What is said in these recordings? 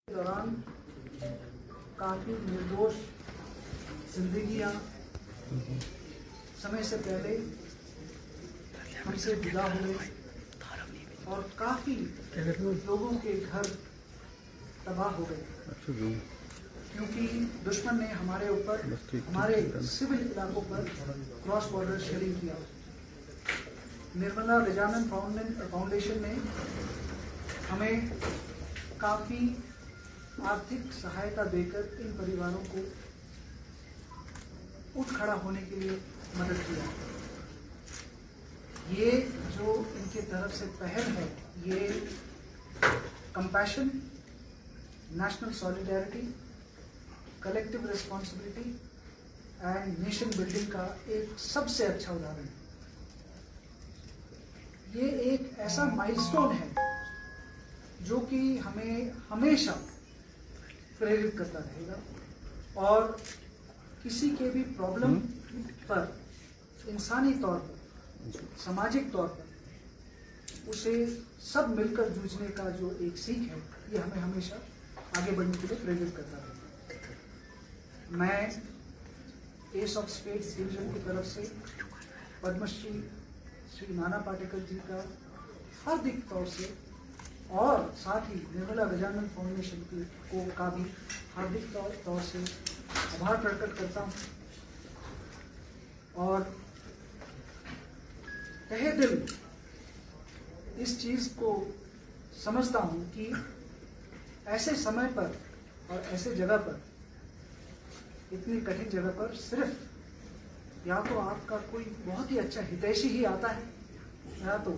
दौरान काफी निर्दोष जिंदगियां समय से पहले हमसे जुदा हो गई और काफी लोगों के घर तबाह हो गए, क्योंकि दुश्मन ने हमारे ऊपर, हमारे सिविल इलाकों पर क्रॉस बॉर्डर शेयरिंग किया। निर्मला गजानन फाउंडेशन ने हमें काफी आर्थिक सहायता देकर इन परिवारों को उठ खड़ा होने के लिए मदद किया। ये जो इनके तरफ से पहल है, ये compassion, national solidarity, collective responsibility and nation building का एक सबसे अच्छा उदाहरण है। ये एक ऐसा माइलस्टोन है जो कि हमें हमेशा प्रेरित करता रहेगा और किसी के भी प्रॉब्लम पर इंसानी तौर पर, सामाजिक तौर पर उसे सब मिलकर जूझने का जो एक सीख है, ये हमें हमेशा आगे बढ़ने के लिए प्रेरित करता रहेगा। मैं एस ऑफ स्पेस डिवीजन की तरफ से पद्मश्री श्री नाना पाटेकर जी का हार्दिक तौर से और साथ ही निर्मला गजानन फाउंडेशन का भी हार्दिक तौर से आभार प्रकट करता हूँ और तहे दिल इस चीज को समझता हूँ कि ऐसे समय पर और ऐसे जगह पर, इतनी कठिन जगह पर, सिर्फ या तो आपका कोई बहुत ही अच्छा हितैषी ही आता है या तो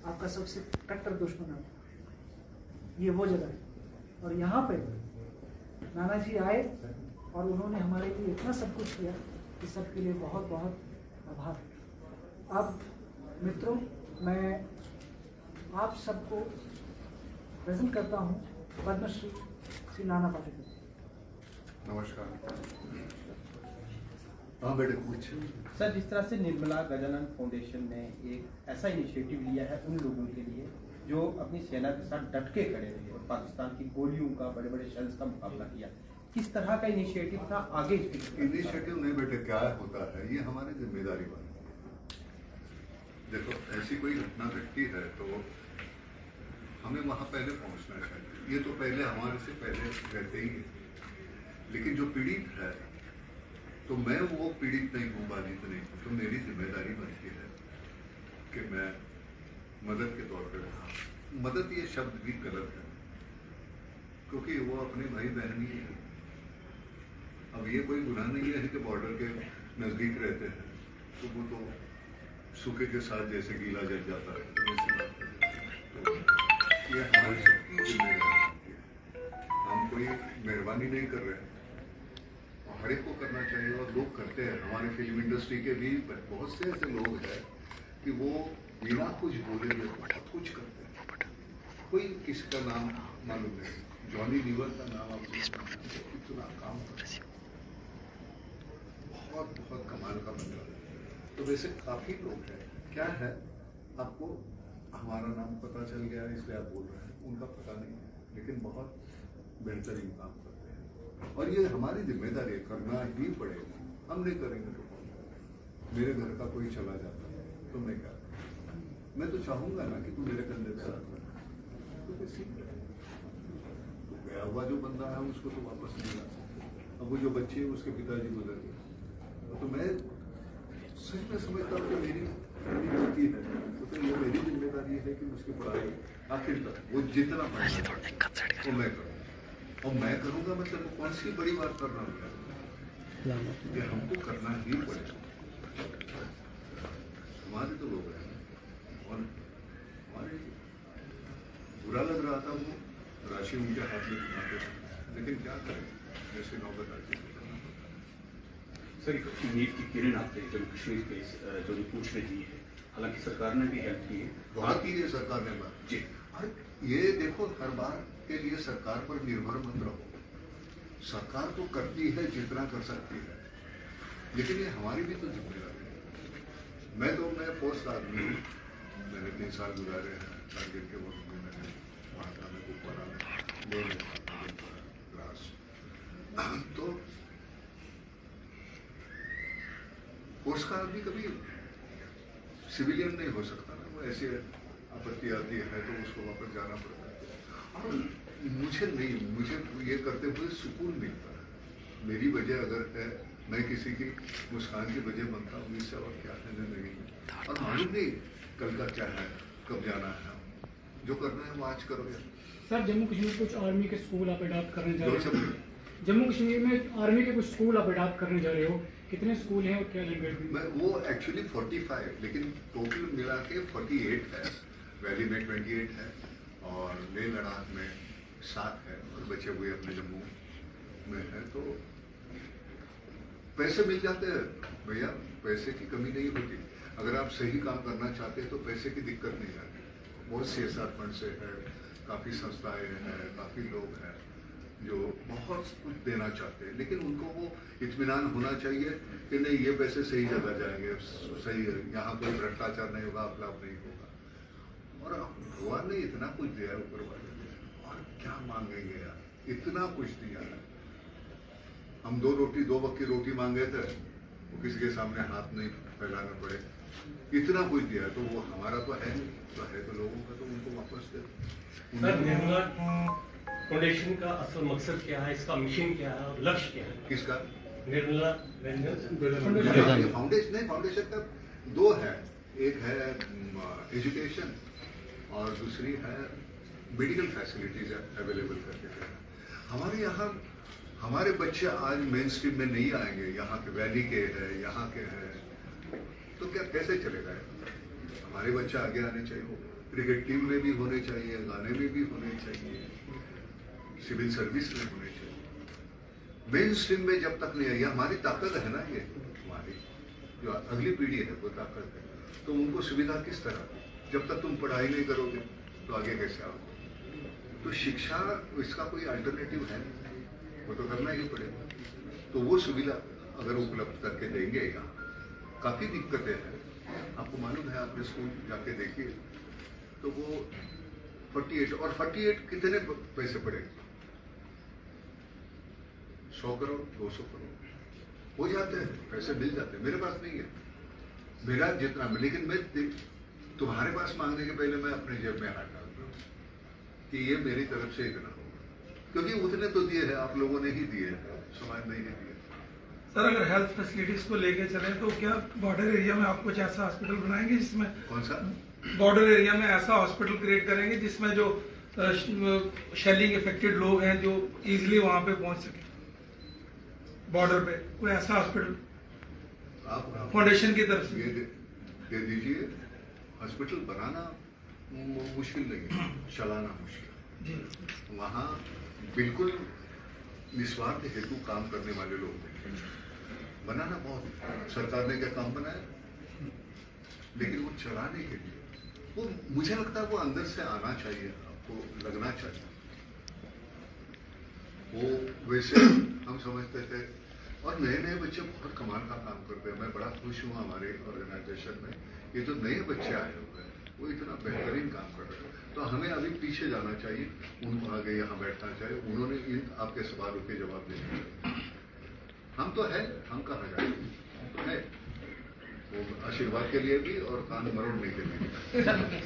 आपका सबसे कट्टर दुश्मन आता है। ये वो जगह है और यहाँ पे नाना जी आए और उन्होंने हमारे लिए इतना सब कुछ किया कि सबके लिए बहुत बहुत आभार। अब मित्रों, मैं आप सबको प्रेजेंट करता हूँ पद्मश्री श्री नाना पाटेकर। नमस्कार। हाँ बेटे, कुछ सर, जिस तरह से निर्मला गजानन फाउंडेशन ने एक ऐसा इनिशिएटिव लिया है उन लोगों के लिए जो अपनी सेना के साथ डट के खड़े रहे और पाकिस्तान की गोलियों का, बड़े बड़े शेल्स का मुकाबला किया, किस तरह का इनिशिएटिव था? आगे इनिशिएटिव नहीं बेटे, क्या होता है, ये हमारी जिम्मेदारी बनती है। देखो, ऐसी कोई घटना घटती है तो हमें वहां पहले पहुंचना चाहिए। ये तो पहले हमारे से पहले रहते ही है, लेकिन जो पीड़ित है तो मैं वो पीड़ित नहीं हूँ, बाधित नहीं हूँ, तो मेरी जिम्मेदारी बनती है कि मैं मदद के तौर पर रहा। मदद ये शब्द भी गलत है, क्योंकि वो अपने भाई बहन ही है। अब ये कोई गुनाह नहीं है कि बॉर्डर के नजदीक रहते हैं तो वो तो सूखे के साथ जैसे गीला जल जाता है, तो ये हमारी सबकी जिम्मेदारी बनती है। हम कोई मेहरबानी नहीं कर रहे हैं, हर एक को करना चाहिए और लोग करते हैं। हमारे फिल्म इंडस्ट्री के भी बहुत से ऐसे लोग हैं कि वो बिना कुछ बोले बहुत कुछ करते हैं। कोई किसी का नाम मालूम नहीं, जॉनी लीवर का नाम आप कितना काम करते हैं, बहुत बहुत कमाल का बंदा है। तो वैसे काफी लोग हैं। क्या है, आपको हमारा नाम पता चल गया इसलिए आप बोल रहे हैं, उनका पता नहीं है, लेकिन बहुत बेहतरीन काम करते हैं और ये हमारी जिम्मेदारी है, करना ही पड़ेगा। हम नहीं करेंगे तो कौन करेगा? मेरे घर का कोई चला जाता है तो मैं क्या, मैं तो चाहूंगा ना कि तू मेरे कंधे पे रख ले, तो कोई सीख रहे। तो गया हुआ जो बंदा है उसको तो वापस नहीं ला सकते। अब वो जो बच्चे है उसके पिताजी गुजर गए, तो मैं सच में समझता हूँ कि मेरी गलती है, तो ये मेरी जिम्मेदारी है कि उसकी पढ़ाई आखिर तक वो जितना पढ़ना वो मैं करूँ। और मैं करूंगा, मतलब कौन सी बड़ी बात कर रहा हूँ, ये हमको करना ही पड़ेगा। हमारे तो लोग हैं और हमारे बुरा लग रहा था वो राशि उनके हाथ में घुमाते थे, लेकिन क्या करें, जैसे नौबत आती है। सर, नीट की किरण आते हैं जम्मू कश्मीर के जो पूछ रही है, हालांकि सरकार ने भी हेल्प की है, बहुत की है सरकार ने बात जी। ये देखो, हर बार के लिए सरकार पर निर्भर मत रहो। सरकार तो करती है जितना कर सकती है, लेकिन ये हमारी भी तो जिम्मेदारी है। मैं पोस्ट आदमी हूँ, मैंने 3 साल गुजारे हैं कारगिल के वक्त में। मैंने वहाँ का मैं कुपवाड़ा में उसका आदमी कभी सिविलियन नहीं हो सकता ना, वो ऐसी आपत्ति आती है तो उसको वापस जाना पड़ता है। और मुझे ये करते हुए सुकून मिलता है। मेरी वजह अगर है, मैं किसी की मुस्कान की वजह बनता हूँ, इससे और क्या है जिंदगी में। और मालूम नहीं कल का क्या है, कब जाना है, जो करना है वो आज करो यार। सर जम्मू कश्मीर कुछ आर्मी के स्कूल आप अडॉप्ट करने जा रहे हो, जो जम्मू कश्मीर में आर्मी के कुछ स्कूल आप अडॉप्ट करने जा रहे हो, कितने स्कूल हैं और क्या लैंग्वेज में? मैं वो एक्चुअली 45 लेकिन टोटल मिला के 48 है। वैली में 28 है और लेह लद्दाख में 7 है और बचे हुए अपने जम्मू में है। तो पैसे मिल जाते हैं भैया, पैसे की कमी नहीं होती। अगर आप सही काम करना चाहते हैं तो पैसे की दिक्कत नहीं आती। बहुत CSR फंड से है, काफ़ी संस्थाएं हैं, काफ़ी लोग हैं जो बहुत कुछ देना चाहते हैं, लेकिन उनको वो इत्मीनान होना चाहिए कि नहीं ये पैसे सही जगह जाएंगे, सही है, यहाँ कोई भ्रष्टाचार नहीं होगा, अपलाप नहीं होगा। और भगवान ने इतना कुछ दिया है ऊपर वाले ने, और क्या मांगेंगे यार, इतना कुछ दिया है। हम 2 वक्त की रोटी मांगे थे, वो किसी के सामने हाथ नहीं फैलाना पड़े, इतना कुछ दिया है। तो वो हमारा तो है नहीं, तो है तो लोगों का, तो उनको वापस दे। सर निर्मला फाउंडेशन का असल मकसद क्या है, इसका मिशन क्या है और लक्ष्य क्या है? किसका? निर्मला फाउंडेशन का 2 है, एक है एजुकेशन और दूसरी है मेडिकल फैसिलिटीज अवेलेबल करके देना। हमारे यहाँ हमारे बच्चे आज मेन स्ट्रीम में नहीं आएंगे, यहाँ के वैली के हैं, यहाँ के हैं, तो क्या कैसे चलेगा? हमारे बच्चे आगे आने चाहिए, क्रिकेट टीम में भी होने चाहिए, गाने में भी होने चाहिए, सिविल सर्विस में होने चाहिए। मेन स्ट्रीम में जब तक नहीं आई, हमारी ताकत है ना, ये हमारी जो अगली पीढ़ी है वो ताकत है। तो उनको सुविधा किस तरह? जब तक तुम पढ़ाई नहीं करोगे तो आगे कैसे आओगे? तो शिक्षा इसका कोई अल्टरनेटिव है, वो तो करना ही पड़ेगा। तो वो सुविधा अगर उपलब्ध करके देंगे, यहाँ काफी दिक्कतें हैं, आपको मालूम है, आपने स्कूल जाके देखिए तो वो 48 और 48 कितने पैसे पड़ेंगे? 100 करोड़ 200 करोड़ हो जाते हैं, पैसे मिल जाते हैं। मेरे पास नहीं है, मेरा जितना, लेकिन मैं तुम्हारे पास मांगने के पहले मैं अपने जेब में हाथ डालता हूँ कि ये मेरी तरफ से इतना होगा, क्योंकि उतने तो दिए हैं, आप लोगों ने ही दिए हैं, समाज नहीं दिए। सर अगर हेल्थ फैसिलिटीज को लेके चले तो क्या बॉर्डर एरिया में आप कुछ ऐसा हॉस्पिटल बनाएंगे जिसमें, कौन सा बॉर्डर एरिया में ऐसा हॉस्पिटल क्रिएट करेंगे जिसमें जो शेलिंग इफेक्टेड लोग हैं जो इजीली वहां पे पहुंच सके, बॉर्डर पे कोई ऐसा हॉस्पिटल आप फाउंडेशन की तरफ से ये दे दीजिए। हॉस्पिटल बनाना मुश्किल नहीं है, चलाना मुश्किल है। वहाँ बिल्कुल निस्वार्थ हेतु काम करने वाले लोग हैं, बनाना बहुत, सरकार ने क्या काम बनाया, लेकिन वो चलाने के लिए वो मुझे लगता है वो अंदर से आना चाहिए, आपको लगना चाहिए। वो वैसे हम समझते थे, और नए नए बच्चे बहुत कमाल का काम करते हैं। मैं बड़ा खुश हूँ हमारे ऑर्गेनाइजेशन में, ये जो नए बच्चे आए हुए हैं वो इतना बेहतरीन काम कर रहे हैं। तो हमें अभी पीछे जाना चाहिए, उनको आगे यहाँ बैठना चाहिए, उन्होंने इन आपके सवालों के जवाब देने चाहिए। हम तो है, हम कहाँ जाएंगे, तो है वो आशीर्वाद के लिए भी और कान मरोड़ने के लिए।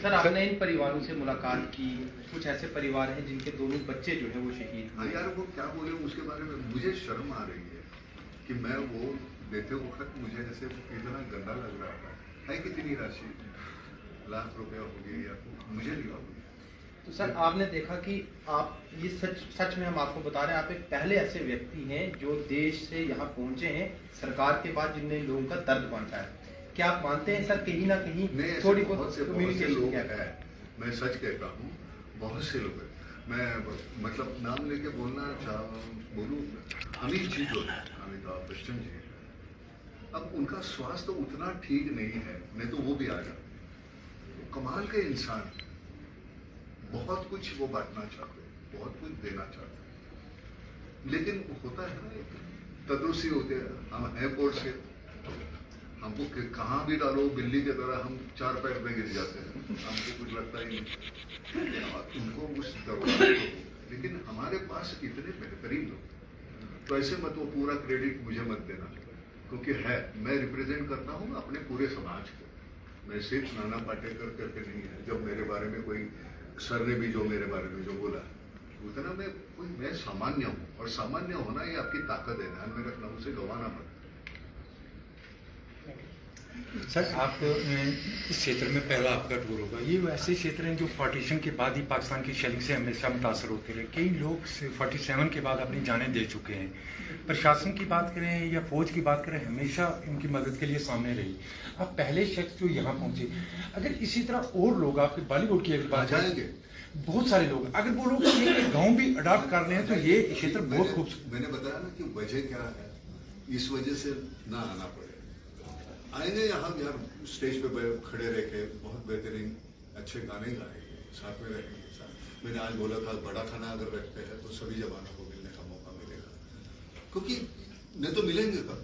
सर आपने इन परिवारों से मुलाकात की, कुछ ऐसे परिवार हैं जिनके दोनों बच्चे जो है वो शहीद हाँ यार, वो क्या बोले उसके बारे में मुझे शर्म आ रही है कि मैं वो देते वक्त मुझे ऐसे इतना गंदा लग रहा है कितनी राशि, लाख रुपया होगी या मुझे नहीं होगी। तो सर आपने देखा कि आप ये सच में हम आपको बता रहे हैं, आप एक पहले ऐसे व्यक्ति हैं जो देश से यहाँ पहुंचे हैं सरकार के बाद, जिनने लोगों का दर्द बांटा है। क्या आप मानते हैं सर कहीं ना कहीं थोड़ी बहुत कम्युनिकेशन है? मैं सच कहता हूँ, बहुत से लोग हैं, मैं मतलब नाम लेके बोलूँ, अमित जी जो है, अमिताभ बच्चन जी, अब उनका स्वास्थ्य उतना ठीक नहीं है, नहीं तो वो भी आ जाते। कमाल के इंसान, बहुत कुछ वो बांटना चाहते हैं, बहुत कुछ देना चाहते हैं, लेकिन होता है ना, तदरुसी होते हैं। हम एयरपोर्ट से हमको कहाँ भी डालो बिल्ली की तरह हम 4 पैर में गिर जाते हैं, हमको कुछ लगता ही नहीं, उनको उस दरवाजे को, लेकिन हमारे पास इतने बेहतरीन लोग, तो ऐसे मत वो पूरा क्रेडिट मुझे मत देना, क्योंकि है, मैं रिप्रेजेंट करता हूँ अपने पूरे समाज को। मैं सिर्फ नाना पाटेकर करके नहीं है। जब मेरे बारे में कोई सर ने भी जो मेरे बारे में जो बोला, उतना मैं सामान्य हूँ, और सामान्य होना ये आपकी ताकत है, ध्यान में रखना, उसे गंवाना मत। सर, आप इस क्षेत्र में पहला आपका टूर होगा। ये वैसे क्षेत्र हैं जो पार्टीशन के बाद ही पाकिस्तान की शेलिंग से हमेशा मुतासर होते रहे। कई लोग 47 के बाद अपनी जानें दे चुके हैं। प्रशासन की बात करें या फौज की बात करें, हमेशा इनकी मदद के लिए सामने रही। आप पहले शख्स जो यहाँ पहुंचे, अगर इसी तरह और लोग आपके बॉलीवुड की बात जाएंगे, बहुत सारे लोग, अगर वो लोग एक गाँव भी अडॉप्ट कर रहे हैं तो ये क्षेत्र बहुत खूबसूरत। मैंने बताया ना कि वजह क्या है, इस वजह से ना आना पड़े। आएंगे यहाँ यार, स्टेज पे खड़े रह के बहुत बेहतरीन अच्छे गाने गाएंगे, साथ में रहेंगे। मैंने आज बोला था, बड़ा खाना अगर रखते हैं तो सभी जवानों को मिलने का मौका मिलेगा, क्योंकि नहीं तो मिलेंगे कब।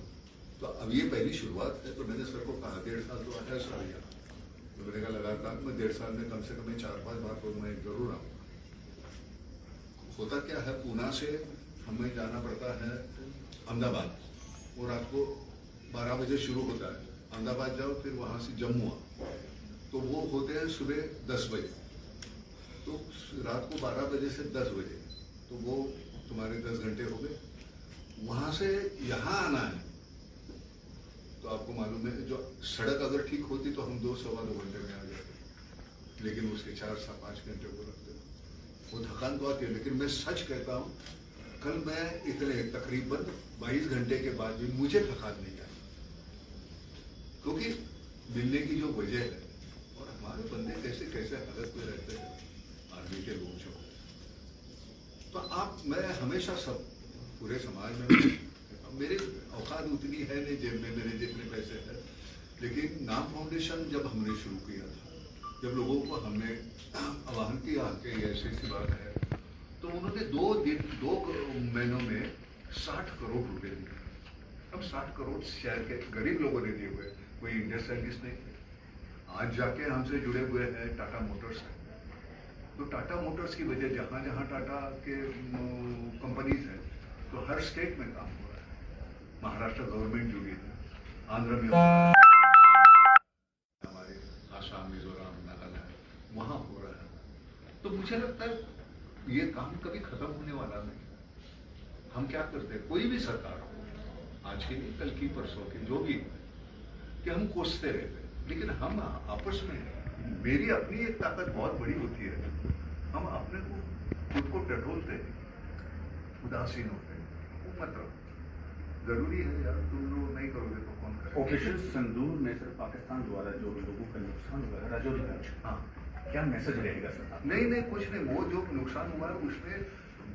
तो अब ये पहली शुरुआत है। तो मैंने सर को कहा 1.5 साल तो आया सर यहाँ, तो मैंने कहा लगातार मैं 1.5 साल में कम से कम 4-5 बार तो मैं जरूर आऊँ। होता क्या है, पूना से हमें जाना पड़ता है अहमदाबाद, वो रात को 12 बजे शुरू होता है। अहमदाबाद जाओ, फिर वहां से जम्मू आओ, तो वो होते हैं सुबह 10 बजे। तो रात को 12 बजे से 10 बजे, तो वो तुम्हारे 10 घंटे हो गए। वहां से यहाँ आना है, तो आपको मालूम है, जो सड़क अगर ठीक होती तो हम 2-2.25 घंटे में आ जाते, लेकिन उसके 4-5 घंटे को लगते। वो थकान तो आती है, लेकिन मैं सच कहता हूँ, कल मैं इतने तकरीबन 22 घंटे के बाद भी मुझे थकान नहीं आई, क्योंकि मिलने की जो वजह है, और हमारे बंदे कैसे कैसे हालत में रहते हैं, आर्मी के लोग जो, तो मैं हमेशा सब पूरे समाज में, मेरे औकात उतनी है नहीं जेब में मेरे जितने पैसे हैं, लेकिन नाम फाउंडेशन जब हमने शुरू किया था, जब लोगों को हमने आह्वान किया कि ऐसी सी बात है, तो उन्होंने 2 महीनों में 60 करोड़ रुपए दिए। अब 60 करोड़ शहर के गरीब लोगों ने दिए हुए, कोई इंडियन साइंटिस्ट नहीं। आज जाके हमसे जुड़े हुए हैं टाटा मोटर्स है, तो टाटा मोटर्स की वजह, जहां जहां टाटा के कंपनीज है, तो हर स्टेट में काम हो रहा है। महाराष्ट्र गवर्नमेंट जुड़ी है, आंध्र में, हमारे आसाम, मिजोरम, नागालैंड, वहां हो रहा है। तो मुझे लगता है ये काम कभी खत्म होने वाला नहीं। हम क्या करते हैं, कोई भी सरकार हो, आज के लिए, कल की, परसों की, जो भी, कि हम कोसते रहते हैं, लेकिन हम आपस में, मेरी अपनी एक ताकत बहुत बड़ी होती है, हम अपने को खुद को टटोलते हैं, उदासीन होते हैं। वो मतलब जरूरी है यार, तुम लोग नहीं करोगे तो कौन करेगा। ऑपरेशन संदूर में सर पाकिस्तान द्वारा जो लोगों का नुकसान हुआ है, राजौरी का, हाँ, क्या मैसेज रहेगा सर? नहीं कुछ नहीं, वो जो नुकसान हुआ है उसमें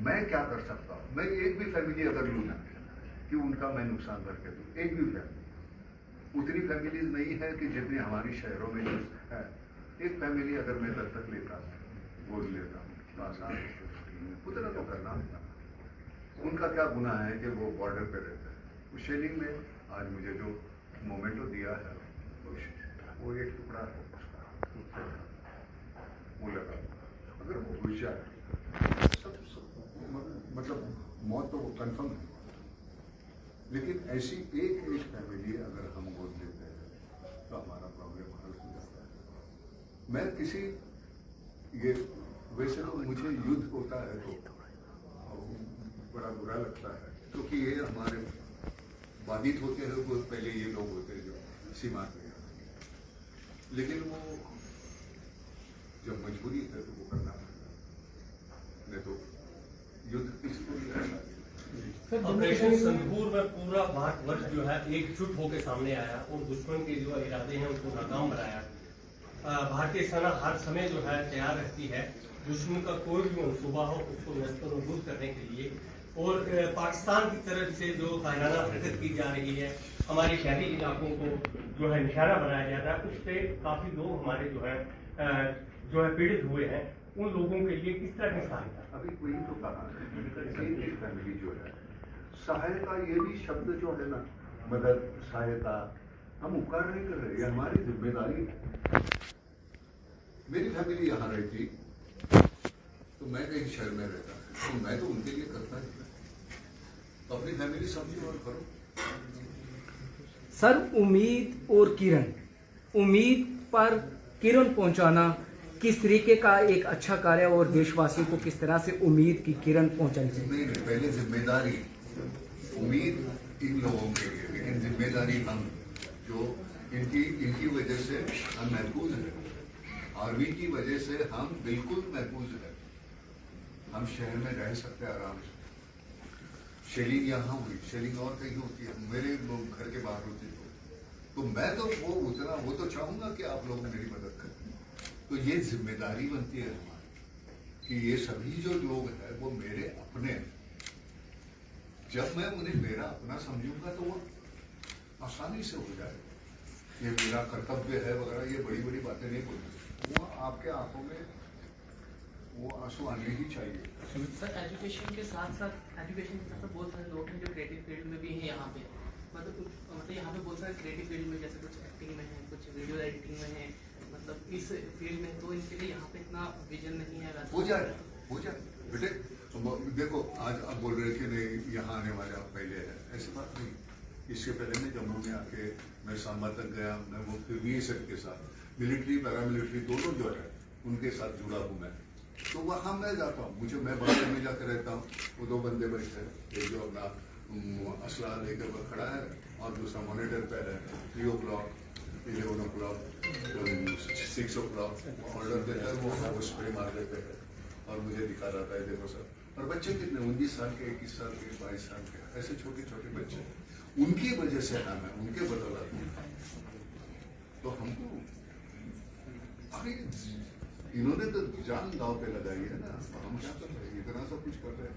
मैं क्या कर सकता हूँ। मैं एक भी फैमिली अगर लूँ ना कि उनका मैं नुकसान करके दूँ, एक भी फैमिली, उतनी फैमिलीज नहीं है कि जितनी हमारी शहरों में है। एक फैमिली अगर मैं दत्तक लेता, गोद लेता, तो आसान उतना तो करना होता। उनका क्या गुनाह है कि वो बॉर्डर पे रहते हैं। उस शेलिंग में आज मुझे जो मोमेंटो दिया है, वो एक टुकड़ा है उसका, वो लगा, अगर वो घुस जाए सब मतलब मौत तो वो कन्फर्म है, लेकिन ऐसी एक फैमिली अगर हम गोद लेते हैं तो हमारा प्रॉब्लम हल हो जाता है। मैं किसी, ये वैसे तो मुझे युद्ध होता है तो बड़ा बुरा लगता है, क्योंकि ये हमारे बाधित होते हैं, वो पहले ये लोग होते हैं जो सीमा पे, लेकिन वो जब मजबूरी है तो वो करना पड़ेगा, नहीं तो युद्ध किसी को भी करना। ऑपरेशन संदूर में पूरा भारतवर्ष जो है एकजुट होकर सामने आया और दुश्मन के जो इरादे हैं उनको नाकाम बनाया। भारतीय सेना हर समय जो है तैयार रहती है दुश्मन का कोई भी मनसूबा हो उसको नस्तबुद करने के लिए, और पाकिस्तान की तरफ से जो कायराना हरकत की जा रही है, हमारे शहरी इलाकों को जो है निशाना बनाया जा रहा है, उससे काफी लोग हमारे जो है पीड़ित हुए हैं। उन लोगों के लिए किस तरह की सहायता? अभी कोई तो कहा फैमिली जो है, सहायता, ये भी शब्द जो है ना, मदद, सहायता, हम उपकार नहीं कर रहे, ये हमारी जिम्मेदारी है। मेरी फैमिली यहाँ रहती तो मैं कहीं शहर में रहता, तो मैं तो उनके लिए करता ही, तो अपनी फैमिली समझो और करो। सर, उम्मीद और किरण, उम्मीद पर किरण पहुंचाना किस तरीके का एक अच्छा कार्य और देशवासियों को किस तरह से उम्मीद की किरण पहुंचानी चाहिए? नहीं, पहले जिम्मेदारी, उम्मीद इन लोगों के लिए, लेकिन जिम्मेदारी हम जो इनकी वजह से हम महफूज हैं, आर्मी की वजह से हम बिल्कुल महफूज हैं। हम शहर में रह सकते हैं आराम से। शेलिंग यहाँ हुई, शेलिंग और कहीं होती है, मेरे घर के बाहर होती है, तो मैं तो वो तो चाहूंगा कि आप लोग मेरी मदद करें। तो ये जिम्मेदारी बनती है हमारी कि ये सभी जो लोग हैं वो मेरे अपने हैं। जब मैं उन्हें मेरा अपना समझूंगा तो वो आसानी से हो जाएगा। ये मेरा कर्तव्य है वगैरह, ये बड़ी बड़ी बातें नहीं बोलती, वो आपके आंखों में वो आंसू आने ही चाहिए। सर, एजुकेशन के साथ साथ बहुत सारे लोग हैं जो क्रिएटिव फील्ड में भी हैं यहाँ पे, मतलब यहाँ पे बहुत सारे क्रिएटिव फील्ड में, जैसे कुछ एक्टिंग में है, कुछ वीडियो एडिटिंग में है, मतलब इस फील्ड में, तो इनके लिए यहाँ पे इतना विजन नहीं है। हो जाए बेटे। देखो आज आप बोल रहे कि नहीं यहाँ आने वाले आप पहले हैं, ऐसी बात नहीं। इससे पहले मैं जम्मू में आके मैं सांबा तक गया, मैं वो BSF के साथ मिलिट्री पैरामिलिट्री दोनों जो है उनके साथ जुड़ा हूँ मैं। तो वहाँ मैं जाता हूँ, मैं बगल में जाकर रहता हूँ, वो 2 बंदे बैठे हैं, एक जो अपना असला लेकर खड़ा है और दूसरा मॉनिटर पर है। 3 o'clock, 11 o'clock, 6 o'clock ऑर्डर देता है, वो स्प्रे मार देते हैं और मुझे दिखा रहा है देखो सर। और बच्चे कितने, 19 साल के, 21 साल के, 22 साल के, ऐसे छोटे छोटे बच्चे, उनकी वजह से हम है, उनके बदौलत। तो हमको अरे इन्होंने तो जान दांव पे लगाई है ना, हम क्या कर रहे हैं, इतना सब कुछ कर रहे हैं।